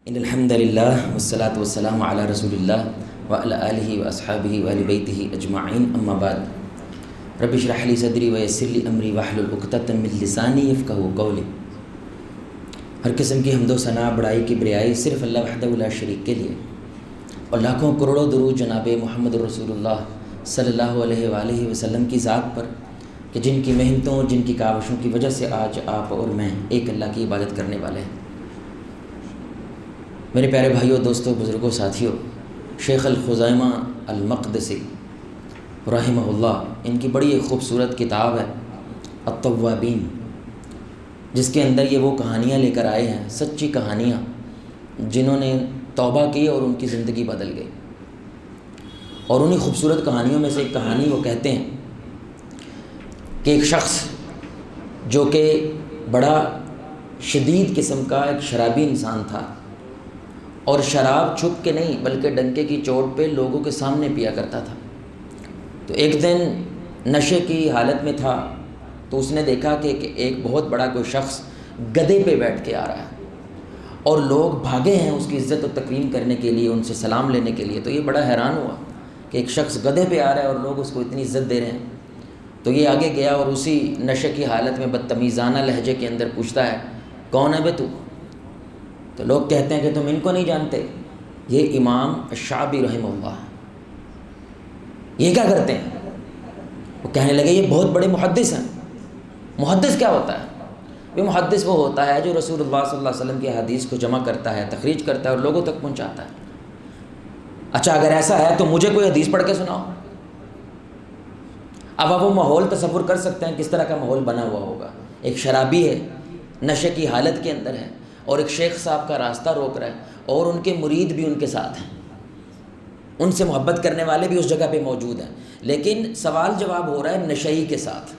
ان الحمد للہ والصلاة والسلام علی رسول اللہ وعلی آلہ واصحابہ وآل بیتہ اجمعین، اما بعد۔ رب اشرح لی صدری ویسر لی امری واحلل عقدۃ من لسانی یفقہوا قولی۔ ہر قسم کی حمد و ثنا، بڑائی کی بریائی صرف اللہ وحدہ لا شریک کے لیے، اور لاکھوں کروڑوں درود جناب محمد رسول اللہ صلی اللہ علیہ وآلہ وسلم کی ذات پر، کہ جن کی محنتوں، جن کی کاوشوں کی وجہ سے آج آپ اور میں ایک اللہ کی عبادت کرنے والے ہیں۔ میرے پیارے بھائیوں، دوستوں، بزرگوں، ساتھیوں، شیخ الخزیمہ المقدسی رحمہ اللہ، ان کی بڑی ایک خوبصورت کتاب ہے التوابین، جس کے اندر یہ وہ کہانیاں لے کر آئے ہیں، سچی کہانیاں، جنہوں نے توبہ کی اور ان کی زندگی بدل گئی۔ اور انہی خوبصورت کہانیوں میں سے ایک کہانی وہ کہتے ہیں کہ ایک شخص جو کہ بڑا شدید قسم کا ایک شرابی انسان تھا، اور شراب چھپ کے نہیں بلکہ ڈنکے کی چوٹ پہ لوگوں کے سامنے پیا کرتا تھا۔ تو ایک دن نشے کی حالت میں تھا، تو اس نے دیکھا کہ ایک بہت بڑا کوئی شخص گدھے پہ بیٹھ کے آ رہا ہے، اور لوگ بھاگے ہیں اس کی عزت و تکریم کرنے کے لیے، ان سے سلام لینے کے لیے۔ تو یہ بڑا حیران ہوا کہ ایک شخص گدھے پہ آ رہا ہے اور لوگ اس کو اتنی عزت دے رہے ہیں۔ تو یہ آگے گیا اور اسی نشے کی حالت میں بدتمیزانہ لہجے کے اندر پوچھتا ہے، کون ہے بے تو؟ تو لوگ کہتے ہیں کہ تم ان کو نہیں جانتے، یہ امام الشعبی رحمہ اللہ ہے، یہ کیا کرتے ہیں؟ وہ کہنے لگے یہ بہت بڑے محدث ہیں۔ محدث کیا ہوتا ہے؟ یہ محدث وہ ہوتا ہے جو رسول اللہ صلی اللہ علیہ وسلم کی حدیث کو جمع کرتا ہے، تخریج کرتا ہے اور لوگوں تک پہنچاتا ہے۔ اچھا، اگر ایسا ہے تو مجھے کوئی حدیث پڑھ کے سناؤ۔ اب آپ وہ ماحول تصور کر سکتے ہیں کس طرح کا ماحول بنا ہوا ہوگا۔ ایک شرابی ہے، نشے کی حالت کے اندر ہے، اور ایک شیخ صاحب کا راستہ روک رہا ہے، اور ان کے مرید بھی ان کے ساتھ ہیں، ان سے محبت کرنے والے بھی اس جگہ پہ موجود ہیں، لیکن سوال جواب ہو رہا ہے نشئی کے ساتھ۔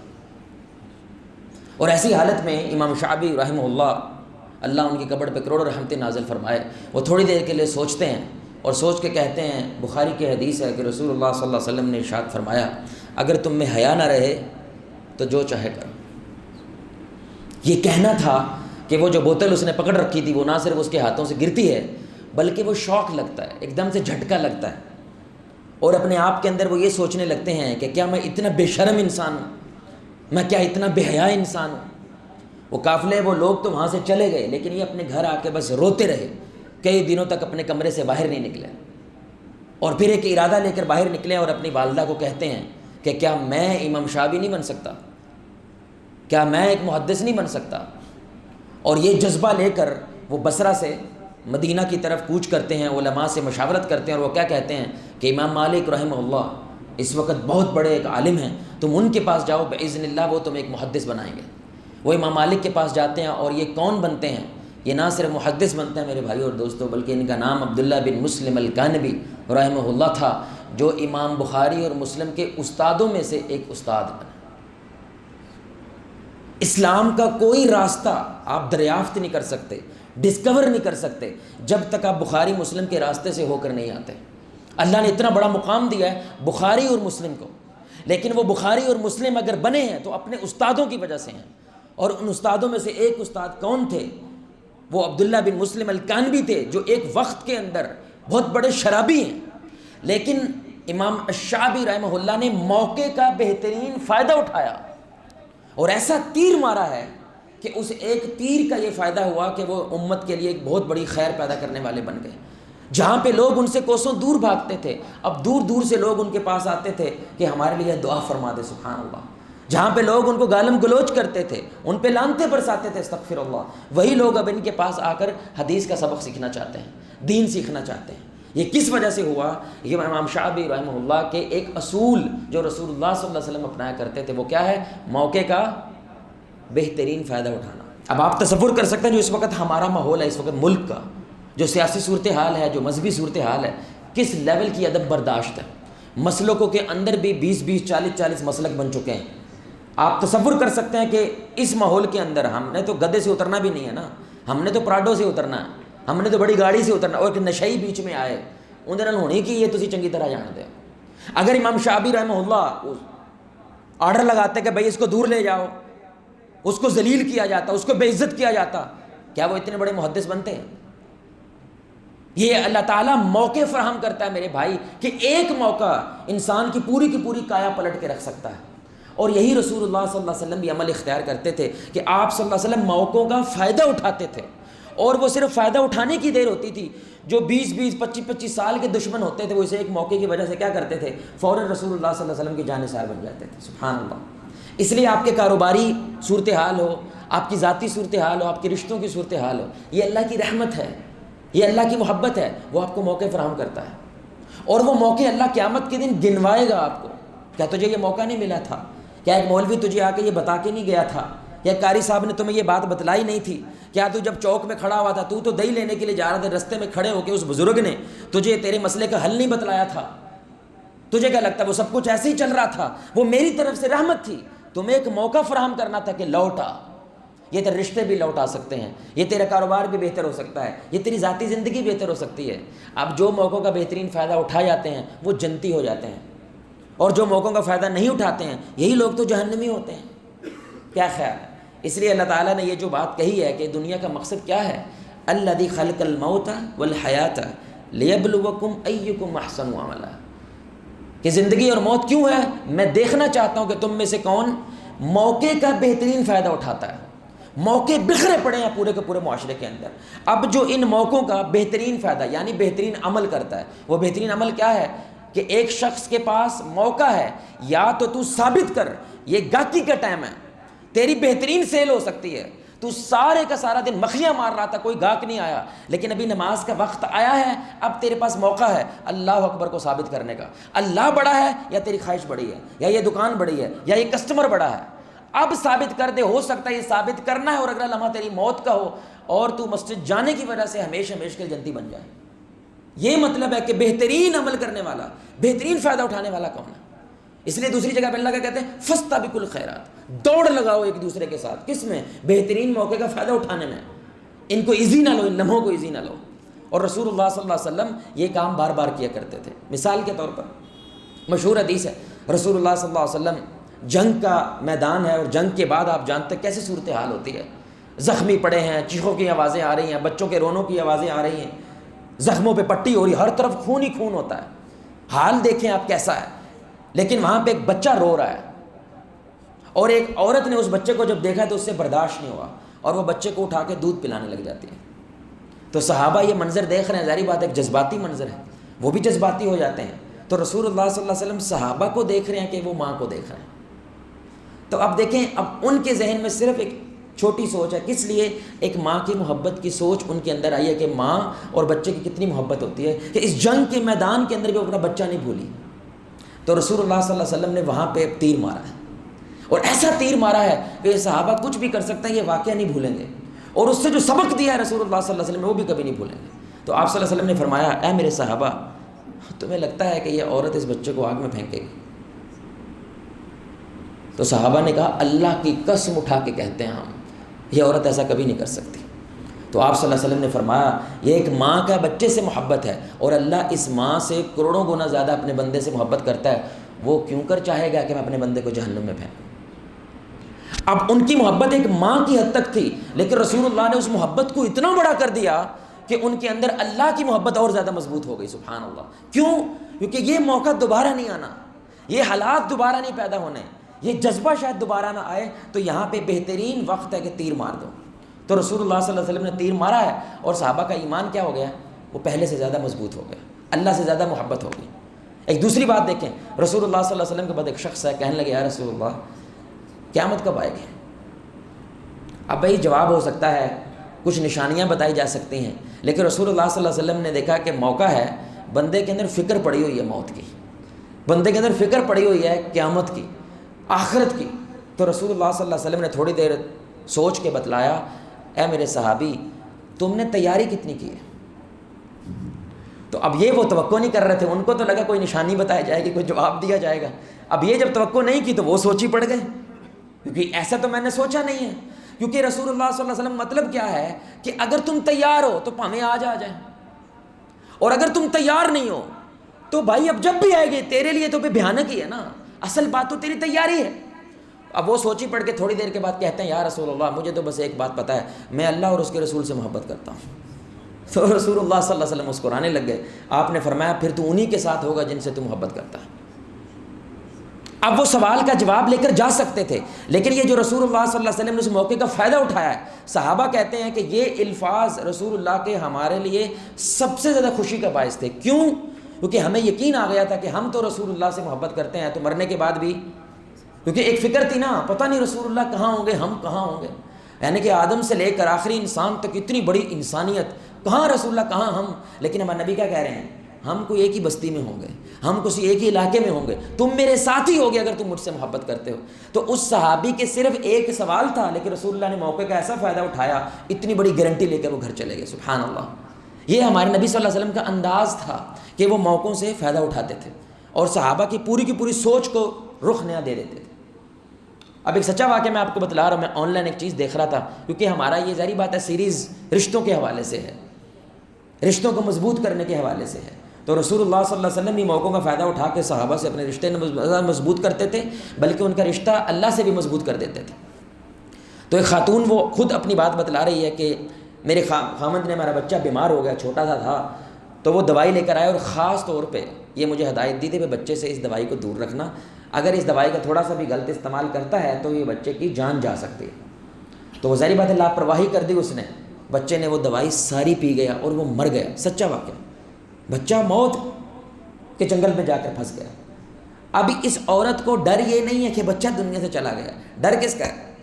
اور ایسی حالت میں امام شعبی رحمہ اللہ ان کی قبر پہ کروڑوں رحمتیں نازل فرمائے، وہ تھوڑی دیر کے لیے سوچتے ہیں، اور سوچ کے کہتے ہیں، بخاری کی حدیث ہے کہ رسول اللہ صلی اللہ علیہ وسلم نے ارشاد فرمایا، اگر تم میں حیا نہ رہے تو جو چاہے کرو۔ یہ کہنا تھا کہ وہ جو بوتل اس نے پکڑ رکھی تھی وہ نہ صرف اس کے ہاتھوں سے گرتی ہے، بلکہ وہ شوق لگتا ہے، ایک دم سے جھٹکا لگتا ہے، اور اپنے آپ کے اندر وہ یہ سوچنے لگتے ہیں کہ کیا میں اتنا بے شرم انسان ہوں، میں کیا اتنا بے حیا انسان ہوں۔ وہ قافلے، وہ لوگ تو وہاں سے چلے گئے، لیکن یہ اپنے گھر آ کے بس روتے رہے، کئی دنوں تک اپنے کمرے سے باہر نہیں نکلے، اور پھر ایک ارادہ لے کر باہر نکلے اور اپنی والدہ کو کہتے ہیں کہ کیا میں امام شعبی نہیں بن سکتا، کیا میں ایک محدث نہیں بن سکتا۔ اور یہ جذبہ لے کر وہ بصرہ سے مدینہ کی طرف کوچ کرتے ہیں، علماء سے مشاورت کرتے ہیں، اور وہ کیا کہتے ہیں کہ امام مالک رحمہ اللہ اس وقت بہت بڑے ایک عالم ہیں، تم ان کے پاس جاؤ، باذن اللہ وہ تمہیں ایک محدث بنائیں گے۔ وہ امام مالک کے پاس جاتے ہیں، اور یہ کون بنتے ہیں؟ یہ نہ صرف محدث بنتے ہیں میرے بھائیوں اور دوستوں، بلکہ ان کا نام عبداللہ بن مسلم الکانبی رحمہ اللہ تھا، جو امام بخاری اور مسلم کے استادوں میں سے ایک استاد بنا۔ اسلام کا کوئی راستہ آپ دریافت نہیں کر سکتے، ڈسکور نہیں کر سکتے، جب تک آپ بخاری مسلم کے راستے سے ہو کر نہیں آتے۔ اللہ نے اتنا بڑا مقام دیا ہے بخاری اور مسلم کو، لیکن وہ بخاری اور مسلم اگر بنے ہیں تو اپنے استادوں کی وجہ سے ہیں، اور ان استادوں میں سے ایک استاد کون تھے؟ وہ عبداللہ بن مسلم الکانبی تھے، جو ایک وقت کے اندر بہت بڑے شرابی ہیں، لیکن امام الشعبی رحمہ اللہ نے موقع کا بہترین فائدہ اٹھایا، اور ایسا تیر مارا ہے کہ اس ایک تیر کا یہ فائدہ ہوا کہ وہ امت کے لیے ایک بہت بڑی خیر پیدا کرنے والے بن گئے۔ جہاں پہ لوگ ان سے کوسوں دور بھاگتے تھے، اب دور دور سے لوگ ان کے پاس آتے تھے کہ ہمارے لیے دعا فرما دے، سبحان اللہ۔ جہاں پہ لوگ ان کو گالم گلوچ کرتے تھے، ان پہ لعنتیں برساتے تھے، استغفر اللہ، وہی لوگ اب ان کے پاس آ کر حدیث کا سبق سیکھنا چاہتے ہیں، دین سیکھنا چاہتے ہیں۔ یہ کس وجہ سے ہوا؟ یہ امام شعبی رحمہ اللہ کے ایک اصول جو رسول اللہ صلی اللہ علیہ وسلم اپنایا کرتے تھے، وہ کیا ہے؟ موقع کا بہترین فائدہ اٹھانا۔ اب آپ تصور کر سکتے ہیں جو اس وقت ہمارا ماحول ہے، اس وقت ملک کا جو سیاسی صورتحال ہے، جو مذہبی صورتحال ہے، کس لیول کی ادب برداشت ہے۔ مسلکوں کے اندر بھی 20 40 مسلک بن چکے ہیں۔ آپ تصور کر سکتے ہیں کہ اس ماحول کے اندر ہم نے تو گدھے سے اترنا بھی نہیں ہے نا، ہم نے تو پراڈو سے اترنا ہے، ہم نے تو بڑی گاڑی سے اترنا، اور ایک نشئی بیچ میں آئے اندر ہونی کی یہ تسی چنگی طرح جانتے ہو۔ اگر امام شعبی رحمہ اللہ آرڈر لگاتے کہ بھائی اس کو دور لے جاؤ، اس کو ذلیل کیا جاتا، اس کو بے عزت کیا جاتا، کیا وہ اتنے بڑے محدث بنتے ہیں؟ یہ اللہ تعالیٰ موقع فراہم کرتا ہے میرے بھائی کہ ایک موقع انسان کی پوری کایا پلٹ کے رکھ سکتا ہے. اور یہی رسول اللہ صلی اللہ علیہ وسلم بھی عمل اختیار کرتے تھے کہ آپ صلی اللہ علیہ وسلم موقعوں کا فائدہ اٹھاتے تھے. اور وہ صرف فائدہ اٹھانے کی دیر ہوتی تھی. جو 25 سال کے دشمن ہوتے تھے وہ اسے ایک موقع کی وجہ سے کیا کرتے تھے, فوراً رسول اللہ صلی اللہ علیہ وسلم کی جانثار بن جاتے تھے. سبحان اللہ. اس لیے آپ کے کاروباری صورتحال ہو, آپ کی ذاتی صورتحال ہو, آپ کے رشتوں کی صورتحال ہو, یہ اللہ کی رحمت ہے, یہ اللہ کی محبت ہے. وہ آپ کو موقع فراہم کرتا ہے, اور وہ موقع اللہ قیامت کے دن گنوائے گا آپ کو. کیا تجھے یہ موقع نہیں ملا تھا؟ کیا ایک مولوی تجھے آ کے یہ بتا کے نہیں گیا تھا؟ یا قاری صاحب نے تمہیں یہ بات بتلائی نہیں تھی؟ کیا تو جب چوک میں کھڑا ہوا تھا, تو دہی لینے کے لیے جا رہا تھا, رستے میں کھڑے ہو کے اس بزرگ نے تجھے تیرے مسئلے کا حل نہیں بتلایا تھا؟ تجھے کیا لگتا ہے وہ سب کچھ ایسے ہی چل رہا تھا؟ وہ میری طرف سے رحمت تھی. تمہیں ایک موقع فراہم کرنا تھا کہ لوٹا. یہ تیرے رشتے بھی لوٹا سکتے ہیں, یہ تیرا کاروبار بھی بہتر ہو سکتا ہے, یہ تیری ذاتی زندگی بہتر ہو سکتی ہے. اب جو موقعوں کا بہترین فائدہ اٹھا جاتے ہیں وہ جنتی ہو جاتے ہیں, اور جو موقعوں کا فائدہ نہیں اٹھاتے ہیں یہی لوگ تو جہنمی ہوتے ہیں. کیا خیال ہے؟ اس لیے اللہ تعالیٰ نے یہ جو بات کہی ہے کہ دنیا کا مقصد کیا ہے, الذی خلق الموت والحیات لیبلوکم ایکم احسن عملا, کہ زندگی اور موت کیوں ہے؟ میں دیکھنا چاہتا ہوں کہ تم میں سے کون موقع کا بہترین فائدہ اٹھاتا ہے. موقع بکھرے پڑے ہیں پورے کے پورے معاشرے کے اندر. اب جو ان موقعوں کا بہترین فائدہ یعنی بہترین عمل کرتا ہے, وہ بہترین عمل کیا ہے کہ ایک شخص کے پاس موقع ہے, یا تو ثابت کر یہ گاہکی کا ٹائم ہے, تیری بہترین سیل ہو سکتی ہے, تو سارے کا سارا دن مکھیاں مار رہا تھا, کوئی گاہک نہیں آیا, لیکن ابھی نماز کا وقت آیا ہے, اب تیرے پاس موقع ہے اللہ اکبر کو ثابت کرنے کا. اللہ بڑا ہے یا تیری خواہش بڑی ہے, یا یہ دکان بڑی ہے, یا یہ کسٹمر بڑا ہے, اب ثابت کر دے. ہو سکتا ہے یہ ثابت کرنا ہے اور اگلا لمحہ تیری موت کا ہو, اور تو مسجد جانے کی وجہ سے ہمیشہ کے جنتی بن جائے. یہ مطلب ہے کہ بہترین عمل کرنے والا, بہترین فائدہ اٹھانے والا کون ہے؟ اس لیے دوسری جگہ پہ اللہ کیا کہتے ہیں, فاستبقوا الخیرات, دوڑ لگاؤ ایک دوسرے کے ساتھ. کس میں؟ بہترین موقع کا فائدہ اٹھانے میں. ان کو ایزی نہ لو, ان لمحوں کو ایزی نہ لو. اور رسول اللہ صلی اللہ علیہ وسلم یہ کام بار بار کیا کرتے تھے. مثال کے طور پر مشہور حدیث ہے, رسول اللہ صلی اللہ علیہ وسلم, جنگ کا میدان ہے اور جنگ کے بعد آپ جانتے ہیں کیسے صورتحال ہوتی ہے, زخمی پڑے ہیں, چیخوں کی آوازیں آ رہی ہیں, بچوں کے رونوں کی آوازیں آ رہی ہیں, زخموں پہ پٹی ہو رہی, ہر طرف خون ہی خون ہوتا ہے. حال دیکھیں آپ کیسا ہے. لیکن وہاں پہ ایک بچہ رو رہا ہے, اور ایک عورت نے اس بچے کو جب دیکھا تو اس سے برداشت نہیں ہوا, اور وہ بچے کو اٹھا کے دودھ پلانے لگ جاتی ہے. تو صحابہ یہ منظر دیکھ رہے ہیں, ظاہری بات ہے ایک جذباتی منظر ہے, وہ بھی جذباتی ہو جاتے ہیں. تو رسول اللہ صلی اللہ علیہ وسلم صحابہ کو دیکھ رہے ہیں کہ وہ ماں کو دیکھ رہے ہیں. تو اب دیکھیں, اب ان کے ذہن میں صرف ایک چھوٹی سوچ ہے. کس لیے؟ ایک ماں کی محبت کی سوچ ان کے اندر آئی ہے کہ ماں اور بچے کی کتنی محبت ہوتی ہے, کہ اس جنگ کے میدان کے اندر بھی اپنا بچہ نہیں بھولی. تو رسول اللہ صلی اللہ علیہ وسلم نے وہاں پہ تیر مارا ہے, اور ایسا تیر مارا ہے کہ یہ صحابہ کچھ بھی کر سکتے ہیں, یہ واقعہ نہیں بھولیں گے, اور اس سے جو سبق دیا ہے رسول اللہ صلی اللہ علیہ وسلم نے وہ بھی کبھی نہیں بھولیں گے. تو آپ صلی اللہ علیہ وسلم نے فرمایا, اے میرے صحابہ, تمہیں لگتا ہے کہ یہ عورت اس بچے کو آگ میں پھینکے گی؟ تو صحابہ نے کہا, اللہ کی قسم اٹھا کے کہتے ہیں ہم, یہ عورت ایسا کبھی نہیں کر سکتی. تو آپ صلی اللہ علیہ وسلم نے فرمایا, یہ ایک ماں کا بچے سے محبت ہے, اور اللہ اس ماں سے کروڑوں گنا زیادہ اپنے بندے سے محبت کرتا ہے. وہ کیوں کر چاہے گا کہ میں اپنے بندے کو جہنم میں پھینکوں؟ اب ان کی محبت ایک ماں کی حد تک تھی, لیکن رسول اللہ نے اس محبت کو اتنا بڑا کر دیا کہ ان کے اندر اللہ کی محبت اور زیادہ مضبوط ہو گئی. سبحان اللہ. کیوں؟ کیونکہ یہ موقع دوبارہ نہیں آنا, یہ حالات دوبارہ نہیں پیدا ہونے, یہ جذبہ شاید دوبارہ نہ آئے. تو یہاں پہ بہترین وقت ہے کہ تیر مار دو. تو رسول اللہ صلی اللہ علیہ وسلم نے تیر مارا ہے, اور صحابہ کا ایمان کیا ہو گیا؟ وہ پہلے سے زیادہ مضبوط ہو گیا, اللہ سے زیادہ محبت ہو گئی. ایک دوسری بات دیکھیں, رسول اللہ صلی اللہ علیہ وسلم کے بعد ایک شخص ہے, کہنے لگے, یا رسول اللہ, قیامت کب آئے گی؟ اب بھائی جواب ہو سکتا ہے, کچھ نشانیاں بتائی جا سکتی ہیں, لیکن رسول اللہ صلی اللہ علیہ وسلم نے دیکھا کہ موقع ہے, بندے کے اندر فکر پڑی ہوئی ہے موت کی, بندے کے اندر فکر پڑی ہوئی ہے قیامت کی, آخرت کی. تو رسول اللہ صلی اللہ علیہ وسلم نے تھوڑی دیر سوچ کے بتلایا, اے میرے صحابی, تم نے تیاری کتنی کی ہے؟ تو اب یہ وہ توقع نہیں کر رہے تھے, ان کو تو لگا کوئی نشانی بتائی جائے گی, کوئی جواب دیا جائے گا. اب یہ جب توقع نہیں کی تو وہ سوچی پڑ گئے, کیونکہ ایسا تو میں نے سوچا نہیں ہے. کیونکہ رسول اللہ صلی اللہ علیہ وسلم مطلب کیا ہے کہ اگر تم تیار ہو تو پاویں آج آ جائیں, اور اگر تم تیار نہیں ہو تو بھائی اب جب بھی آئے گی تیرے لیے تو بھیانک ہی ہے نا, اصل بات تو تیری تیاری ہے. اب وہ سوچی پڑھ کے تھوڑی دیر کے بعد کہتے ہیں, یا رسول اللہ, مجھے تو بس ایک بات پتہ ہے, میں اللہ اور اس کے رسول سے محبت کرتا ہوں. تو رسول اللہ صلی اللہ علیہ وسلم مسکرانے لگ گئے. آپ نے فرمایا پھر تو انہی کے ساتھ ہوگا جن سے تو محبت کرتا ہے. اب وہ سوال کا جواب لے کر جا سکتے تھے، لیکن یہ جو رسول اللہ صلی اللہ علیہ وسلم نے اس موقع کا فائدہ اٹھایا ہے. صحابہ کہتے ہیں کہ یہ الفاظ رسول اللہ کے ہمارے لیے سب سے زیادہ خوشی کا باعث تھے. کیوں؟ کیونکہ ہمیں یقین آ گیا تھا کہ ہم تو رسول اللہ سے محبت کرتے ہیں تو مرنے کے بعد بھی، کیونکہ ایک فکر تھی نا، پتہ نہیں رسول اللہ کہاں ہوں گے، ہم کہاں ہوں گے. یعنی کہ آدم سے لے کر آخری انسان تک اتنی بڑی انسانیت، کہاں رسول اللہ کہاں ہم. لیکن ہمارے نبی کیا کہہ رہے ہیں؟ ہم کوئی ایک ہی بستی میں ہوں گے، ہم کسی ایک ہی علاقے میں ہوں گے، تم میرے ساتھی ہوگے اگر تم مجھ سے محبت کرتے ہو. تو اس صحابی کے صرف ایک سوال تھا، لیکن رسول اللہ نے موقع کا ایسا فائدہ اٹھایا، اتنی بڑی گارنٹی لے کر وہ گھر چلے گئے. سبحان اللہ. یہ ہمارے نبی صلی اللہ علیہ وسلم کا انداز تھا کہ وہ موقعوں سے فائدہ اٹھاتے تھے اور صحابہ کی پوری سوچ کو رخ نیا دے دیتے تھے. اب ایک سچا واقعہ میں آپ کو بتلا رہا ہوں. میں آن لائن ایک چیز دیکھ رہا تھا، کیونکہ ہمارا یہ ظاہری بات ہے سیریز رشتوں کے حوالے سے ہے، رشتوں کو مضبوط کرنے کے حوالے سے ہے. تو رسول اللہ صلی اللہ علیہ وسلم یہ موقعوں کا فائدہ اٹھا کے صحابہ سے اپنے رشتے مضبوط کرتے تھے، بلکہ ان کا رشتہ اللہ سے بھی مضبوط کر دیتے تھے. تو ایک خاتون وہ خود اپنی بات بتلا رہی ہے کہ میرے خامند نے، میرا بچہ بیمار ہو گیا، چھوٹا سا تھا، تو وہ دوائی لے کر آئے اور خاص طور پہ یہ مجھے ہدایت دی تھی کہ بچے سے اس دوائی کو دور رکھنا، اگر اس دوائی کا تھوڑا سا بھی غلط استعمال کرتا ہے تو یہ بچے کی جان جا سکتی ہے. تو وہ ظاہری بات ہے لاپرواہی کر دی اس نے، بچے نے وہ دوائی ساری پی گیا اور وہ مر گیا. سچا واقعہ، بچہ موت کے جنگل میں جا کر پھنس گیا. اب اس عورت کو ڈر یہ نہیں ہے کہ بچہ دنیا سے چلا گیا، ڈر کس کا ہے؟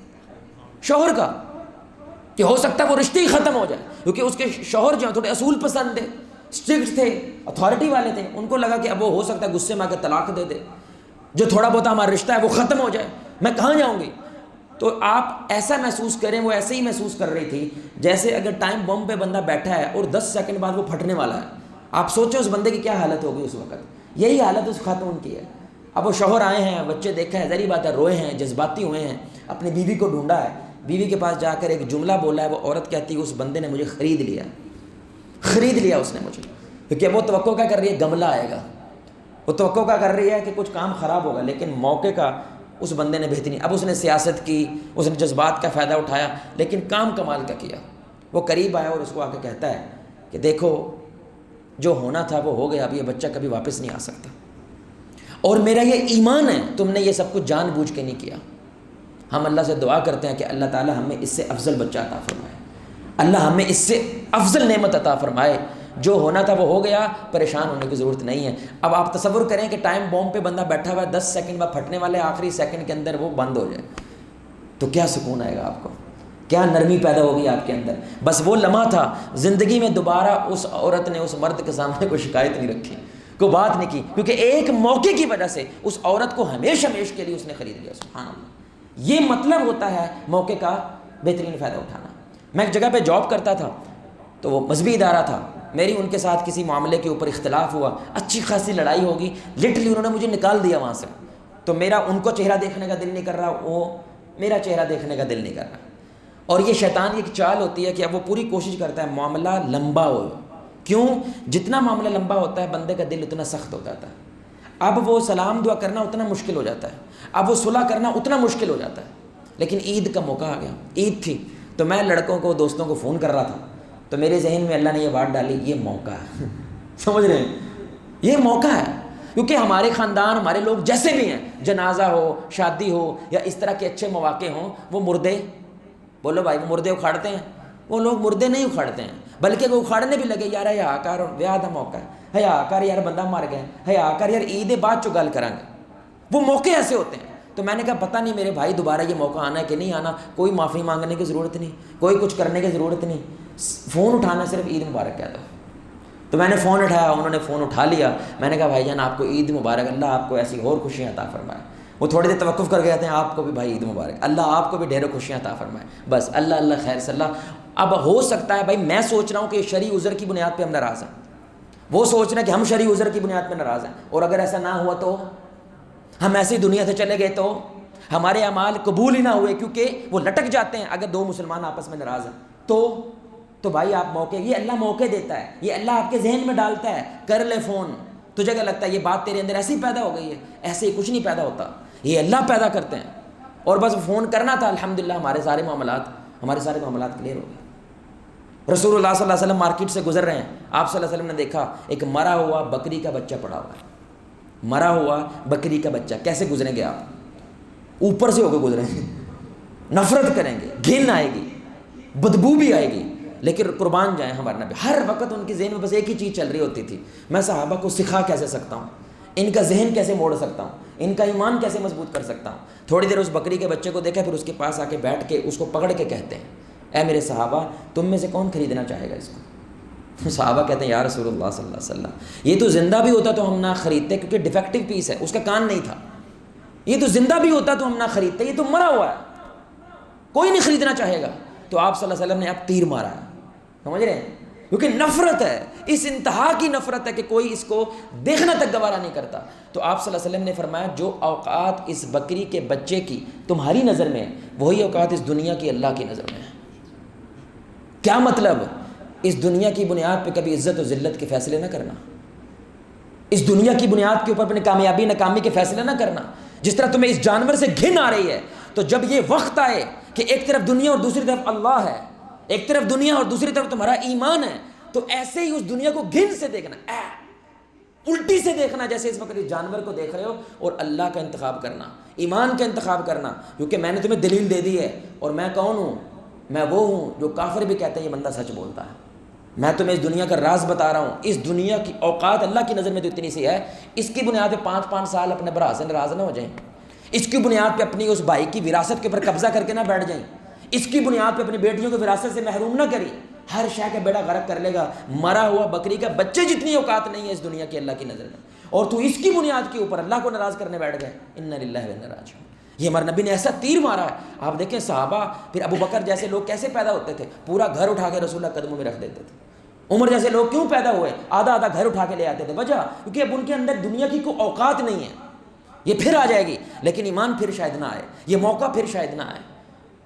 شوہر کا، کہ ہو سکتا ہے وہ رشتے ہی ختم ہو جائے. کیونکہ اس کے شوہر جو تھوڑے اصول پسند تھے، اسٹرکٹ تھے، اتھارٹی والے تھے، ان کو لگا کہ اب وہ ہو سکتا ہے غصے میں آ کے طلاق دے دے، جو تھوڑا بہت ہمارا رشتہ ہے وہ ختم ہو جائے، میں کہاں جاؤں گی. تو آپ ایسا محسوس کریں، وہ ایسے ہی محسوس کر رہی تھی جیسے اگر ٹائم بم پہ بندہ بیٹھا ہے اور 10 سیکنڈ بعد وہ پھٹنے والا ہے. آپ سوچیں اس بندے کی کیا حالت ہوگی اس وقت. یہی حالت اس خاتون کی ہے. اب وہ شوہر آئے ہیں، بچے دیکھا ہے، ظاہری بات ہے روئے ہیں، جذباتی ہوئے ہیں، اپنی بیوی کو ڈھونڈا ہے، بیوی کے پاس جا کر ایک جملہ بولا ہے. وہ عورت کہتی ہے اس بندے نے مجھے خرید لیا اس نے مجھے. کیونکہ وہ توقع کیا کر رہی ہے؟ گملہ آئے گا. وہ توقع کیا کر رہی ہے کہ کچھ کام خراب ہوگا، لیکن موقع کا اس بندے نے بہترین. اب اس نے سیاست کی، اس نے جذبات کا فائدہ اٹھایا، لیکن کام کمال کا کیا. وہ قریب آیا اور اس کو آ کے کہتا ہے کہ دیکھو جو ہونا تھا وہ ہو گیا، اب یہ بچہ کبھی واپس نہیں آ سکتا، اور میرا یہ ایمان ہے تم نے یہ سب کچھ جان بوجھ کے نہیں کیا. ہم اللہ سے دعا کرتے ہیں کہ اللہ تعالی ہمیں اس سے افضل بچہ عطا فرمائے، اللہ ہمیں اس سے افضل نعمت عطا فرمائے. جو ہونا تھا وہ ہو گیا، پریشان ہونے کی ضرورت نہیں ہے. اب آپ تصور کریں کہ ٹائم بوم پہ بندہ بیٹھا ہوا ہے، 10 سیکنڈ بعد پھٹنے والے، آخری سیکنڈ کے اندر وہ بند ہو جائے تو کیا سکون آئے گا آپ کو، کیا نرمی پیدا ہوگی آپ کے اندر. بس وہ لمحہ تھا. زندگی میں دوبارہ اس عورت نے اس مرد کے سامنے کوئی شکایت نہیں رکھی، کوئی بات نہیں کی، کیونکہ ایک موقع کی وجہ سے اس عورت کو ہمیشہ کے لیے اس نے خرید لیا. سبحان اللہ. یہ مطلب ہوتا ہے موقع کا بہترین فائدہ اٹھانا. میں ایک جگہ پہ جاب کرتا تھا، تو وہ مذہبی ادارہ تھا. میری ان کے ساتھ کسی معاملے کے اوپر اختلاف ہوا، اچھی خاصی لڑائی ہوگی، لٹرلی انہوں نے مجھے نکال دیا وہاں سے. تو میرا ان کو چہرہ دیکھنے کا دل نہیں کر رہا، وہ میرا چہرہ دیکھنے کا دل نہیں کر رہا. اور یہ شیطان کی ایک چال ہوتی ہے کہ اب وہ پوری کوشش کرتا ہے معاملہ لمبا ہو. کیوں؟ جتنا معاملہ لمبا ہوتا ہے بندے کا دل اتنا سخت ہو جاتا ہے. اب وہ سلام دعا کرنا اتنا مشکل ہو جاتا ہے، اب وہ صلح کرنا اتنا مشکل ہو جاتا ہے. لیکن عید کا موقع آ گیا، عید تھی، تو میں لڑکوں کو دوستوں کو فون کر رہا تھا. تو میرے ذہن میں اللہ نے یہ بات ڈالی، یہ موقع ہے. سمجھ رہے ہیں؟ یہ موقع ہے. کیونکہ ہمارے خاندان، ہمارے لوگ جیسے بھی ہیں، جنازہ ہو، شادی ہو، یا اس طرح کے اچھے مواقع ہوں، وہ مردے، بولو بھائی، وہ مردے اکھاڑتے ہیں. وہ لوگ مردے نہیں اکھاڑتے ہیں، بلکہ وہ اکھاڑنے بھی لگے. یار ہیا کر، ویاہ دا موقع ہے، ہیا کر یار، بندہ مر گیا، ہیا کر یار، عید بعد چو گل کریں گے. وہ موقع ایسے ہوتے ہیں. تو میں نے کہا پتہ نہیں میرے بھائی دوبارہ یہ موقع آنا ہے کہ نہیں آنا. کوئی معافی مانگنے کی ضرورت نہیں، کوئی کچھ کرنے کی ضرورت نہیں، فون اٹھانا، صرف عید مبارک کہہ دو. تو میں نے فون اٹھایا، انہوں نے فون اٹھا لیا. میں نے کہا بھائی جان آپ کو عید مبارک، اللہ آپ کو ایسی اور خوشیاں عطا فرمائے. وہ تھوڑی دیر توقف کر گئے تھے، آپ کو بھی بھائی عید مبارک، اللہ آپ کو بھی ڈھیروں خوشیاں عطا فرمائے. بس اللہ اللہ خیر صلی اللہ. اب ہو سکتا ہے بھائی میں سوچ رہا ہوں کہ شرعی عذر کی بنیاد پہ ہم ناراض ہیں، وہ سوچ رہے ہیں کہ ہم شرعی عذر کی بنیاد پہ ناراض ہیں. اور اگر ایسا نہ ہوا تو ہم ایسی دنیا سے چلے گئے تو ہمارے اعمال قبول ہی نہ ہوئے، کیونکہ وہ لٹک جاتے ہیں اگر دو مسلمان آپس میں ناراض ہیں. تو بھائی آپ موقع، یہ اللہ موقع دیتا ہے، یہ اللہ آپ کے ذہن میں ڈالتا ہے. کر لے فون، تجھے کیا لگتا ہے یہ بات تیرے اندر ایسی پیدا ہو گئی ہے؟ ایسے ہی کچھ نہیں پیدا ہوتا، یہ اللہ پیدا کرتے ہیں. اور بس فون کرنا تھا، الحمدللہ ہمارے سارے معاملات کلیئر ہو گئے. رسول اللہ صلی اللہ علیہ وسلم مارکیٹ سے گزر رہے ہیں، آپ صلی اللہ علیہ وسلم نے دیکھا ایک مرا ہوا بکری کا بچہ پڑا ہوا ہے، مرا ہوا بکری کا بچہ. کیسے گزریں گے آپ؟ اوپر سے ہو کے گزریں گے، نفرت کریں گے، گھن آئے گی، بدبو بھی آئے گی. لیکن قربان جائیں ہمارے نبی، ہر وقت ان کی ذہن میں بس ایک ہی چیز چل رہی ہوتی تھی، میں صحابہ کو سکھا کیسے سکتا ہوں، ان کا ذہن کیسے موڑ سکتا ہوں، ان کا ایمان کیسے مضبوط کر سکتا ہوں. تھوڑی دیر اس بکری کے بچے کو دیکھا، پھر اس کے پاس آ کے بیٹھ کے اس کو پکڑ کے کہتے ہیں اے میرے صحابہ تم میں سے کون خریدنا چاہے گا اس کو؟ صحابہ کہتے ہیں یا رسول اللہ صلی اللہ علیہ وسلم یہ تو زندہ بھی ہوتا تو ہم نہ خریدتے، کیونکہ ڈیفیکٹو پیس ہے، اس کا کان نہیں تھا. یہ تو زندہ بھی ہوتا تو ہم نہ خریدتے، یہ تو مرا ہوا ہے، کوئی نہیں خریدنا چاہے گا. تو آپ صلی اللہ علیہ وسلم نے اب تیر مارا ہے، سمجھ رہے ہیں؟ کیونکہ نفرت ہے، اس انتہا کی نفرت ہے کہ کوئی اس کو دیکھنا تک گوارا نہیں کرتا. تو آپ صلی اللہ علیہ وسلم نے فرمایا جو اوقات اس بکری کے بچے کی تمہاری نظر میں ہے، وہی اوقات اس دنیا کی اللہ کی نظر میں ہے. کیا مطلب؟ اس دنیا کی بنیاد پہ کبھی عزت و ذلت کے فیصلے نہ کرنا، اس دنیا کی بنیاد کے اوپر اپنی کامیابی ناکامی کے فیصلے نہ کرنا. جس طرح تمہیں اس جانور سے گھن آ رہی ہے، تو جب یہ وقت آئے کہ ایک طرف دنیا اور دوسری طرف اللہ ہے، ایک طرف دنیا اور دوسری طرف تمہارا ایمان ہے، تو ایسے ہی اس دنیا کو گھن سے دیکھنا، الٹی سے دیکھنا جیسے اس وقت اس جانور کو دیکھ رہے ہو، اور اللہ کا انتخاب کرنا، ایمان کا انتخاب کرنا. کیونکہ میں نے تمہیں دلیل دے دی ہے، اور میں کون ہوں؟ میں وہ ہوں جو کافر بھی کہتے ہیں یہ بندہ سچ بولتا ہے. میں تمہیں اس دنیا کا راز بتا رہا ہوں. اس دنیا کی اوقات اللہ کی نظر میں تو اتنی سی ہے، اس کی بنیاد پہ 5 سال اپنے برا سے ناراض نہ ہو جائیں، اس کی بنیاد پہ اپنی اس بھائی کی وراثت کے اوپر قبضہ کر کے نہ بیٹھ جائیں، اس کی بنیاد پہ اپنی بیٹیوں کو وراثت سے محروم نہ کریں. ہر شے کا بیڑا غرق کر لے گا. مرا ہوا بکری کا بچے جتنی اوقات نہیں ہے اس دنیا کی اللہ کی نظر میں، اور تو اس کی بنیاد کے اوپر اللہ کو ناراض کرنے بیٹھ گئے. انا للہ و انا راجعون. یہ ہمارے نبی نے ایسا تیر مارا ہے. آپ دیکھیں صحابہ، پھر ابو بکر جیسے لوگ کیسے پیدا ہوتے تھے، پورا گھر اٹھا کے رسول اللہ قدموں میں رکھ دیتے تھے. عمر جیسے لوگ کیوں پیدا ہوئے، آدھا آدھا گھر اٹھا کے لے آتے تھے. وجہ کیونکہ اب ان کے اندر دنیا کی کوئی اوقات نہیں ہے. یہ پھر آ جائے گی، لیکن ایمان پھر شاید نہ آئے، یہ موقع پھر شاید نہ آئے.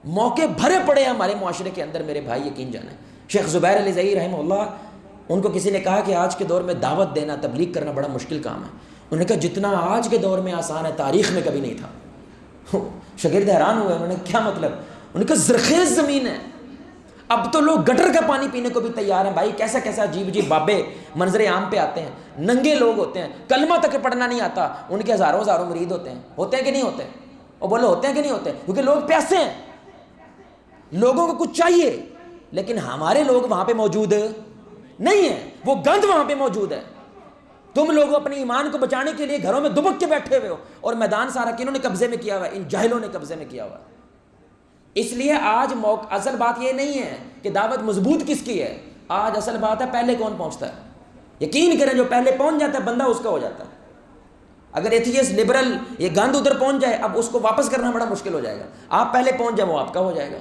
موقع بھرے پڑے ہیں ہمارے معاشرے کے اندر میرے بھائی، یقین جانیں. شیخ زبیر علی زئی رحمہ اللہ، ان کو کسی نے کہا کہ آج کے دور میں دعوت دینا، تبلیغ کرنا بڑا مشکل کام ہے. انہوں نے کہا جتنا آج کے دور میں آسان ہے تاریخ میں کبھی نہیں تھا. شاگرد حیران ہوئے، انہوں نے کیا مطلب؟ انہوں نے کہا زرخیز زمین ہے، اب تو لوگ گٹر کا پانی پینے کو بھی تیار ہیں. بھائی کیسا کیسا عجیب عجیب بابے منظر عام پہ آتے ہیں، ننگے لوگ ہوتے ہیں، کلمہ تک پڑھنا نہیں آتا، ان کے ہزاروں ہزاروں مرید ہوتے ہیں کہ نہیں ہوتے؟ اور بولو ہوتے ہیں کہ نہیں ہوتے؟ کیونکہ لوگ پیاسے ہیں، لوگوں کو کچھ چاہیے، لیکن ہمارے لوگ وہاں پہ موجود نہیں ہیں، وہ گند وہاں پہ موجود ہے. تم لوگ اپنے ایمان کو بچانے کے لیے گھروں میں دبک کے بیٹھے ہوئے ہو، اور میدان سارا کنہوں نے قبضے میں کیا ہوا ہے؟ ان جاہلوں نے قبضے میں کیا ہوا ہے. اس لیے آج اصل بات یہ نہیں ہے کہ دعوت مضبوط کس کی ہے، آج اصل بات ہے پہلے کون پہنچتا ہے. یقین کریں جو پہلے پہنچ جاتا ہے بندہ اس کا ہو جاتا ہے. اگر ایتھیسٹ لبرل یہ گند ادھر پہنچ جائے، اب اس کو واپس کرنا بڑا مشکل ہو جائے گا. آپ پہلے پہنچ جائیں وہ آپ کا ہو جائے گا.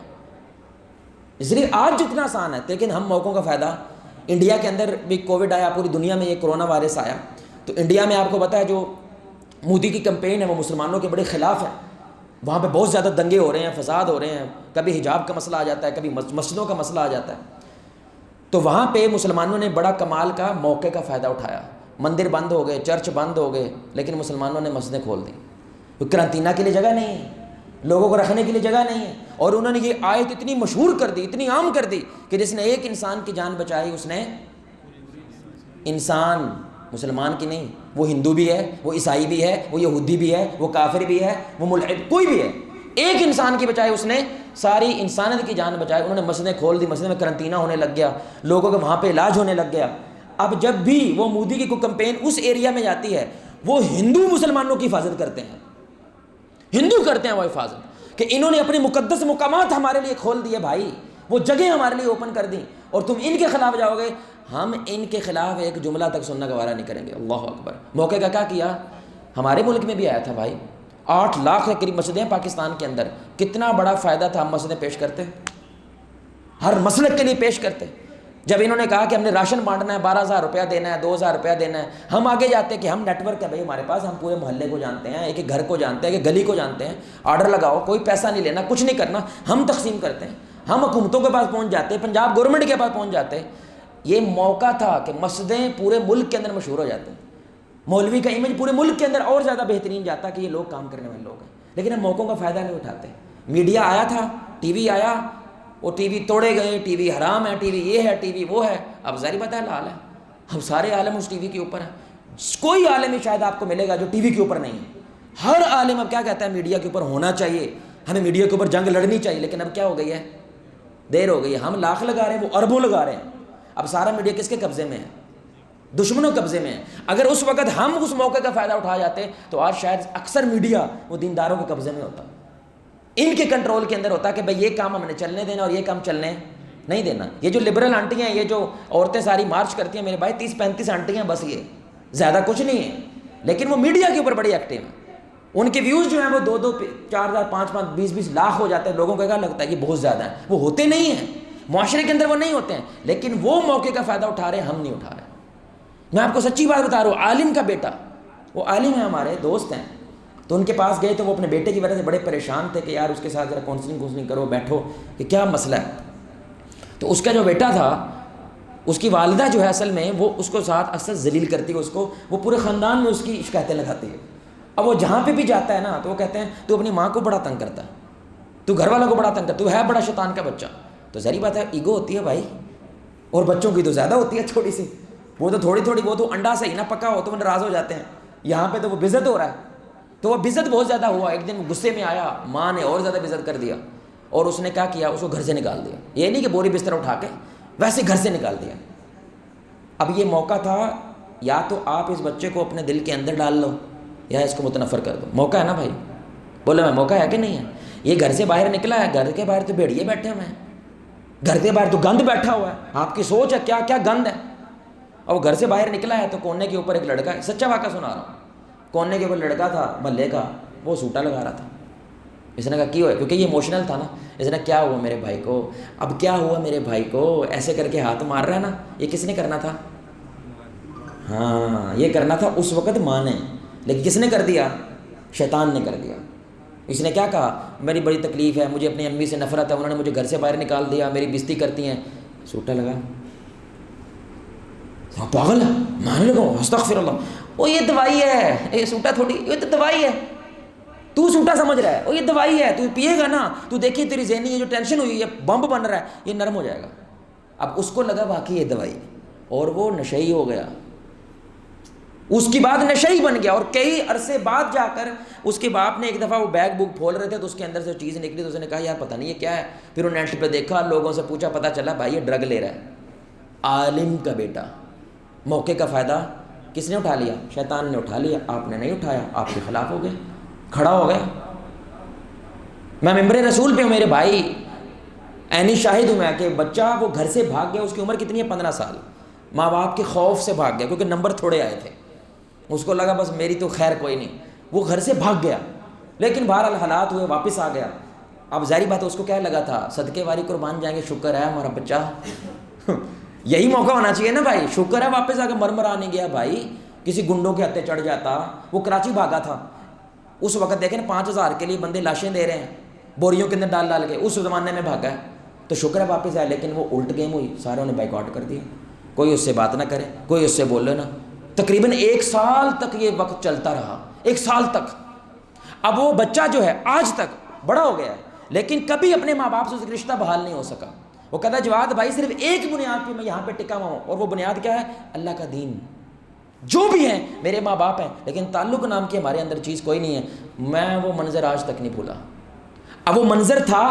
اس لیے آج جتنا آسان ہے، لیکن ہم موقعوں کا فائدہ، انڈیا کے اندر بھی کووڈ آیا، پوری دنیا میں یہ کرونا وائرس آیا، تو انڈیا میں آپ کو پتہ ہے جو مودی کی کمپین ہے وہ مسلمانوں کے بڑے خلاف ہے. وہاں پہ بہت زیادہ دنگے ہو رہے ہیں، فساد ہو رہے ہیں، کبھی حجاب کا مسئلہ آ جاتا ہے، کبھی مسجدوں کا مسئلہ آ جاتا ہے. تو وہاں پہ مسلمانوں نے بڑا کمال کا موقع کا فائدہ اٹھایا. مندر بند ہو گئے، چرچ بند ہو گئے، لیکن مسلمانوں نے مسجدیں کھول دیں. کرنٹینہ کے لیے جگہ نہیں ہے، لوگوں کو رکھنے کے لیے جگہ نہیں ہے. اور انہوں نے یہ آیت اتنی مشہور کر دی، اتنی عام کر دی کہ جس نے ایک انسان کی جان بچائی اس نے انسان، مسلمان کی نہیں، وہ ہندو بھی ہے، وہ عیسائی بھی ہے، وہ یہودی بھی ہے، وہ کافر بھی ہے، وہ ملحد کوئی بھی ہے، ایک انسان کی بچائے اس نے ساری انسانیت کی جان بچائی. انہوں نے مسجدیں کھول دی، مسجد میں کرنٹینہ ہونے لگ گیا، لوگوں کے وہاں پہ علاج ہونے لگ گیا. اب جب بھی وہ مودی کی کوئی کمپین اس ایریا میں جاتی ہے، وہ ہندو مسلمانوں کی حفاظت کرتے ہیں، ہندو کرتے ہیں وہ حفاظت، کہ انہوں نے اپنے مقدس مقامات ہمارے لیے کھول دیے بھائی، وہ جگہیں ہمارے لیے اوپن کر دیں، اور تم ان کے خلاف جاؤ گے. ہم ان کے خلاف ایک جملہ تک سننا گوارا نہیں کریں گے. اللہ اکبر. موقع کا کیا کیا؟ ہمارے ملک میں بھی آیا تھا بھائی، 8 لاکھ کے قریب مسجدیں ہیں پاکستان کے اندر. کتنا بڑا فائدہ تھا، ہم مسجدیں پیش کرتے، ہر مسلک کے لیے پیش کرتے. جب انہوں نے کہا کہ ہم نے راشن بانٹنا ہے، 12,000 روپیہ دینا ہے، 2,000 روپیہ دینا ہے، ہم آگے جاتے کہ ہم نیٹ ورک ہے بھائی ہمارے پاس، ہم پورے محلے کو جانتے ہیں، ایک ایک گھر کو جانتے ہیں، ایک گلی کو جانتے ہیں، آرڈر لگاؤ، کوئی پیسہ نہیں لینا، کچھ نہیں کرنا، ہم تقسیم کرتے ہیں. ہم حکومتوں کے پاس پہنچ جاتے، پنجاب گورنمنٹ کے پاس پہنچ جاتے. یہ موقع تھا کہ مسجدیں پورے ملک کے اندر مشہور ہو جاتے. مولوی کا امیج پورے ملک کے اندر اور زیادہ بہترین جاتا کہ یہ لوگ کام کرنے والے لوگ ہیں. لیکن ہم موقعوں کا فائدہ نہیں اٹھاتے. میڈیا آیا تھا، ٹی وی آیا، وہ ٹی وی توڑے گئے، ٹی وی حرام ہے، ٹی وی یہ ہے، ٹی وی وہ ہے. اب ظاہر بات ہے حلال ہے. اب سارے عالم اس ٹی وی کے اوپر ہیں. کوئی عالم ہی شاید آپ کو ملے گا جو ٹی وی کے اوپر نہیں ہے. ہر عالم اب کیا کہتا ہے میڈیا کے اوپر ہونا چاہیے، ہمیں میڈیا کے اوپر جنگ لڑنی چاہیے. لیکن اب کیا ہو گئی ہے، دیر ہو گئی ہے. ہم لاکھ لگا رہے ہیں، وہ اربوں لگا رہے ہیں. اب سارا میڈیا کس کے قبضے میں ہے؟ دشمنوں قبضے میں ہے. اگر اس وقت ہم اس موقع کا فائدہ اٹھا جاتے تو آج شاید اکثر میڈیا وہ دینداروں کے قبضے میں ہوتا، ان کے کنٹرول کے اندر ہوتا کہ بھئی یہ کام ہم نے چلنے دینا اور یہ کام چلنے نہیں دینا. یہ جو لبرل آنٹیاں ہیں، یہ جو عورتیں ساری مارچ کرتی ہیں، میرے بھائی 30-35 آنٹیاں بس، یہ زیادہ کچھ نہیں ہے. لیکن وہ میڈیا کے اوپر بڑی ایکٹیو ہیں. ان کے ویوز جو ہیں وہ 2-2 4,000 5,000 20-20 لاکھ ہو جاتے ہیں. لوگوں کو کیا لگتا ہے کہ بہت زیادہ ہیں. وہ ہوتے نہیں ہیں، معاشرے کے اندر وہ نہیں ہوتے ہیں، لیکن وہ موقع کا فائدہ اٹھا رہے ہیں، ہم نہیں اٹھا رہے. میں آپ کو سچی بات بتا رہا ہوں، عالم کا بیٹا، وہ عالم ہے، ہمارے دوست ہیں، تو ان کے پاس گئے تو وہ اپنے بیٹے کی وجہ سے بڑے پریشان تھے کہ یار اس کے ساتھ ذرا کاؤنسلنگ کرو، بیٹھو کہ کیا مسئلہ ہے. تو اس کا جو بیٹا تھا، اس کی والدہ جو ہے اصل میں وہ اس کو ساتھ اکثر ذلیل کرتی ہے، اس کو وہ پورے خاندان میں اس کی شکایتیں لگاتی ہے. اب وہ جہاں پہ بھی جاتا ہے نا تو وہ کہتے ہیں تو اپنی ماں کو بڑا تنگ کرتا ہے، تو گھر والوں کو بڑا تنگ کرتا ہے، تو ہے بڑا شیطان کا بچہ. تو ظاہر بات ہے ایگو ہوتی ہے بھائی، اور بچوں کی تو زیادہ ہوتی ہے تھوڑی سی. وہ تو تھوڑی وہ تو انڈا سے ہی نہ پکا ہو تو وہ ناراض ہو جاتے ہیں. یہاں پہ تو وہ بزت ہو رہا ہے، تو وہ بزت بہت زیادہ ہوا. ایک دن غصے میں آیا، ماں نے اور زیادہ بزت کر دیا، اور اس نے کیا کیا، اس کو گھر سے نکال دیا. یہ نہیں کہ بوری بستر اٹھا کے، ویسے گھر سے نکال دیا. اب یہ موقع تھا، یا تو آپ اس بچے کو اپنے دل کے اندر ڈال لو یا اس کو متنفر کر دو. موقع ہے نا بھائی، بولے میں موقع ہے کہ نہیں ہے. یہ گھر سے باہر نکلا ہے، گھر کے باہر تو بھیڑیے بیٹھے ہوئے ہیں، گھر کے باہر تو گند بیٹھا ہوا ہے. آپ کی سوچ ہے کیا کیا گند ہے. اور گھر سے باہر نکلا ہے تو کونے کے اوپر ایک لڑکا ہے، سچا واقعہ سنا رہا ہوں، کونے کے اوپر لڑکا تھا محلے کا، وہ سوٹا لگا رہا تھا. اس نے کہا کیوں ہے، کیونکہ یہ ایموشنل تھا نا. اس نے کیا ہوا میرے بھائی کو، اب کیا ہوا میرے بھائی کو، ایسے کر کے ہاتھ مار رہا ہے نا. یہ کس نے کرنا تھا؟ ہاں یہ کرنا تھا اس وقت ماں نے، لیکن کس نے کر دیا؟ شیطان نے کر دیا. اس نے کیا کہا، میری بڑی تکلیف ہے، مجھے اپنی امی سے نفرت ہے، انہوں نے مجھے گھر سے باہر نکال دیا، میری بےزتی کرتی ہیں. سوٹا لگا، پاگل ہے، ماننے لگا استغفر اللہ. وہ یہ دوائی ہے، یہ سوٹا تھوڑی، یہ تو دوائی ہے، تو سوٹا سمجھ رہا ہے، وہ یہ دوائی ہے، تو پیے گا نا تو دیکھیے تیری ذہنی یہ جو ٹینشن ہوئی ہے، بمب بن رہا ہے، یہ نرم ہو جائے گا. اب اس کو لگا واقعی یہ دوائی، اور وہ نشئی ہو گیا. اس کی بعد نشئی بن گیا. اور کئی عرصے بعد جا کر اس کے باپ نے ایک دفعہ وہ بیگ بک کھول رہے تھے تو اس کے اندر سے چیز نکلی، تو اس نے کہا یار پتہ نہیں یہ کیا ہے. پھر وہ نیٹ پہ دیکھا، لوگوں سے پوچھا، پتہ چلا بھائی یہ ڈرگ لے رہا ہے. عالم کا بیٹا. موقع کا فائدہ کس نے اٹھا لیا؟ شیطان نے اٹھا لیا. آپ نے نہیں اٹھایا، آپ کے خلاف ہو گئے، کھڑا ہو گیا. میں ممبر رسول پہ ہوں میرے بھائی، عینی شاہد ہوں میں کہ بچہ وہ گھر سے بھاگ گیا. اس کی عمر کتنی ہے؟ 15 سال. ماں باپ کے خوف سے بھاگ گیا کیونکہ نمبر تھوڑے آئے تھے. اس کو لگا بس میری تو خیر کوئی نہیں، وہ گھر سے بھاگ گیا. لیکن بہرحال حالات ہوئے، واپس آ گیا. اب ظاہری بات ہے اس کو کیا لگا تھا، صدقے واری قربان جائیں گے، شکر ہے ہمارا بچہ یہی موقع ہونا چاہیے نا بھائی. شکر ہے واپس آ کے مرمرا نہیں گیا. بھائی کسی گنڈوں کے ہتھے چڑھ جاتا. وہ کراچی بھاگا تھا اس وقت، دیکھیں 5,000 کے لیے بندے لاشیں دے رہے ہیں بوریوں کے اندر ڈال ڈال کے، اس زمانے میں بھاگا ہے. تو شکر ہے واپس آیا. لیکن وہ الٹ گیم ہوئی، ساروں نے بائیک آؤٹ کر دیا. کوئی اس سے بات نہ کرے، کوئی اس سے بولے نا. تقریباً 1 سال تک یہ وقت چلتا رہا، 1 سال تک. اب وہ بچہ جو ہے آج تک بڑا ہو گیا ہے، لیکن کبھی اپنے ماں باپ سے رشتہ بحال نہیں ہو سکا. وہ کہتا جواد بھائی صرف ایک بنیاد پہ میں یہاں پہ ٹکا ہوا ہوں، اور وہ بنیاد کیا ہے؟ اللہ کا دین. جو بھی ہیں میرے ماں باپ ہیں، لیکن تعلق نام کی ہمارے اندر چیز کوئی نہیں ہے. میں وہ منظر آج تک نہیں بھولا. اب وہ منظر تھا،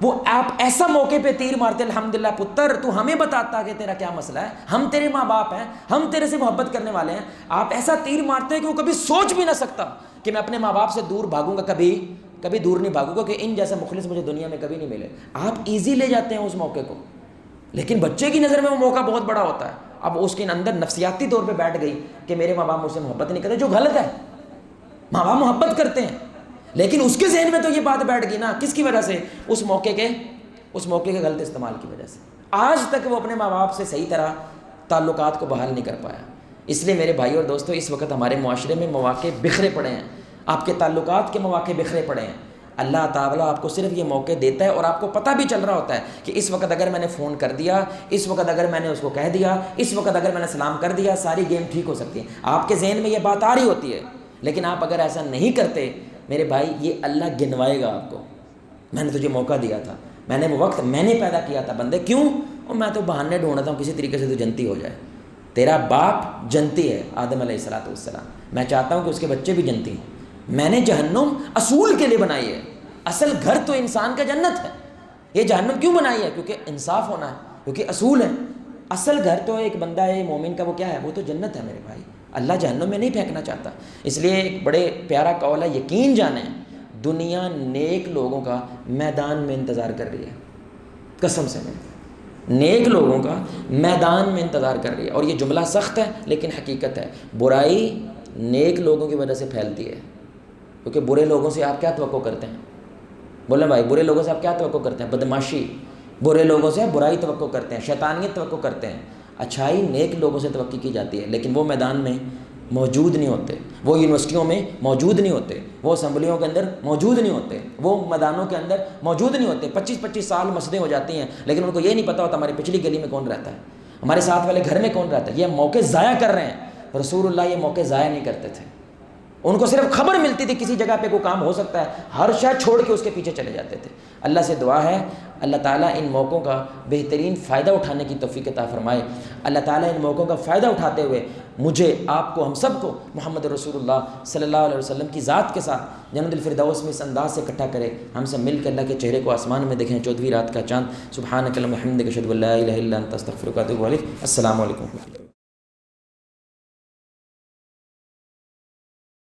وہ آپ ایسا موقع پہ تیر مارتے، الحمدللہ پتر تو ہمیں بتاتا کہ تیرا کیا مسئلہ ہے، ہم تیرے ماں باپ ہیں، ہم تیرے سے محبت کرنے والے ہیں. آپ ایسا تیر مارتے ہیں کہ وہ کبھی سوچ بھی نہ سکتا کہ میں اپنے ماں باپ سے دور بھاگوں گا، کبھی دور نہیں بھاگوں گا، کہ ان جیسا مخلص مجھے دنیا میں کبھی نہیں ملے. آپ ایزی لے جاتے ہیں اس موقع کو، لیکن بچے کی نظر میں وہ موقع بہت بڑا ہوتا ہے. اب اس کے اندر نفسیاتی طور پہ بیٹھ گئی کہ میرے ماں باپ مجھ سے محبت نہیں کرتے، جو غلط ہے. ماں باپ محبت کرتے ہیں، لیکن اس کے ذہن میں تو یہ بات بیٹھ گئی نا، کس کی وجہ سے؟ اس موقع کے غلط استعمال کی وجہ سے. آج تک وہ اپنے ماں باپ سے صحیح طرح تعلقات کو بحال نہیں کر پایا. اس لیے میرے بھائی اور دوستو، اس وقت ہمارے معاشرے میں مواقع بکھرے پڑے ہیں، آپ کے تعلقات کے مواقع بکھرے پڑے ہیں. اللہ تعالیٰ آپ کو صرف یہ موقع دیتا ہے، اور آپ کو پتہ بھی چل رہا ہوتا ہے کہ اس وقت اگر میں نے فون کر دیا، اس وقت اگر میں نے اس کو کہہ دیا، اس وقت اگر میں نے سلام کر دیا، ساری گیم ٹھیک ہو سکتی ہے. آپ کے ذہن میں یہ بات آ رہی ہوتی ہے، لیکن آپ اگر ایسا نہیں کرتے میرے بھائی، یہ اللہ گنوائے گا آپ کو. میں نے تجھے موقع دیا تھا، میں نے وہ وقت میں نے پیدا کیا تھا بندے، کیوں؟ اور میں تو بہانے ڈھونڈتا ہوں کسی طریقے سے تو جنتی ہو جائے۔ تیرا باپ جنتی ہے آدم علیہ السلام، میں چاہتا ہوں کہ اس کے بچے بھی جنتی ہوں۔ میں نے جہنم اصول کے لیے بنائی ہے، اصل گھر تو انسان کا جنت ہے۔ یہ جہنم کیوں بنائی ہے؟ کیونکہ انصاف ہونا ہے، کیونکہ اصول ہے۔ اصل گھر تو ایک بندہ ہے مومن کا، وہ کیا ہے؟ وہ تو جنت ہے میرے بھائی۔ اللہ جہنم میں نہیں پھینکنا چاہتا۔ اس لیے ایک بڑے پیارا قول ہے، یقین جانیں دنیا نیک لوگوں کا میدان میں انتظار کر رہی ہے، قسم سے نیک لوگوں کا میدان میں انتظار کر رہی ہے۔ اور یہ جملہ سخت ہے لیکن حقیقت ہے، برائی نیک لوگوں کی وجہ سے پھیلتی ہے، کیونکہ برے لوگوں سے آپ کیا توقع کرتے ہیں؟ بولیں بھائی، برے لوگوں سے آپ کیا توقع کرتے ہیں؟ بدماشی۔ برے لوگوں سے برائی توقع کرتے ہیں، شیطانیت توقع کرتے ہیں۔ اچھائی نیک لوگوں سے توقع کی جاتی ہے، لیکن وہ میدان میں موجود نہیں ہوتے، وہ یونیورسٹیوں میں موجود نہیں ہوتے، وہ اسمبلیوں کے اندر موجود نہیں ہوتے، وہ میدانوں کے اندر موجود نہیں ہوتے۔ 25-25 سال مسجدیں ہو جاتی ہیں لیکن ان کو یہ نہیں پتہ ہوتا ہماری پچھلی گلی میں کون رہتا ہے، ہمارے ساتھ والے گھر میں کون رہتا ہے۔ یہ موقع ضائع کر رہے ہیں۔ رسول اللہ یہ موقع ضائع نہیں کرتے تھے، ان کو صرف خبر ملتی تھی کسی جگہ پہ کوئی کام ہو سکتا ہے، ہر شے چھوڑ کے اس کے پیچھے چلے جاتے تھے۔ اللہ سے دعا ہے اللہ تعالیٰ ان موقعوں کا بہترین فائدہ اٹھانے کی توفیق عطا فرمائے۔ اللہ تعالیٰ ان موقعوں کا فائدہ اٹھاتے ہوئے مجھے، آپ کو، ہم سب کو محمد رسول اللہ صلی اللہ علیہ وسلم کی ذات کے ساتھ جنت الفردوس میں اس انداز سے اکٹھا کرے، ہم سے مل کے اللہ کے چہرے کو آسمان میں دیکھیں 14ویں رات کا چاند۔ سبحانک اللہم وبحمدک اشہد ان لا الہ الا انت استغفرک و اتوب الیک۔ السلام علیکم۔